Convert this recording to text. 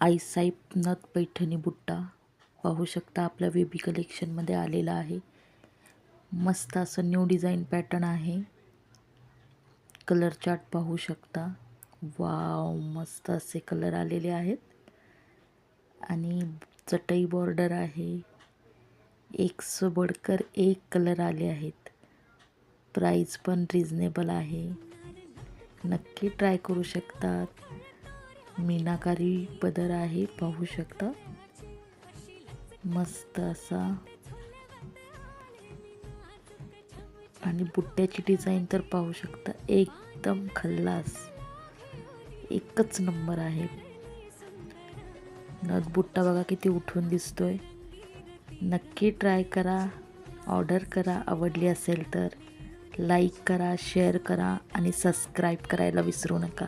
आईसाहेब नथ पैठणी बुट्टा पाहू शकता, आपल्या बेबी कलेक्शनमध्ये आलेला आहे. मस्त असं न्यू डिझाईन पॅटर्न आहे. कलर चार्ट पाहू शकता. वाव, मस्त असे कलर आलेले आहेत आणि चटई बॉर्डर आहे. एक से बढ़कर एक कलर आले आहेत. प्राइस पण रिजनेबल आहे. नक्की ट्राय करू शकतात. मीनाकारी पदर आहे, पाहू शकता. मस्त असा आणि बुट्ट्याची डिझाईन तर पाहू शकता, एकदम खल्लास, एकच नंबर आहे. नथ बुट्टा बघा किती उठून दिसतोय. नक्की ट्राय करा, ऑर्डर करा. आवडली असेल तर लाईक करा, शेअर करा आणि सबस्क्राईब करायला विसरू नका.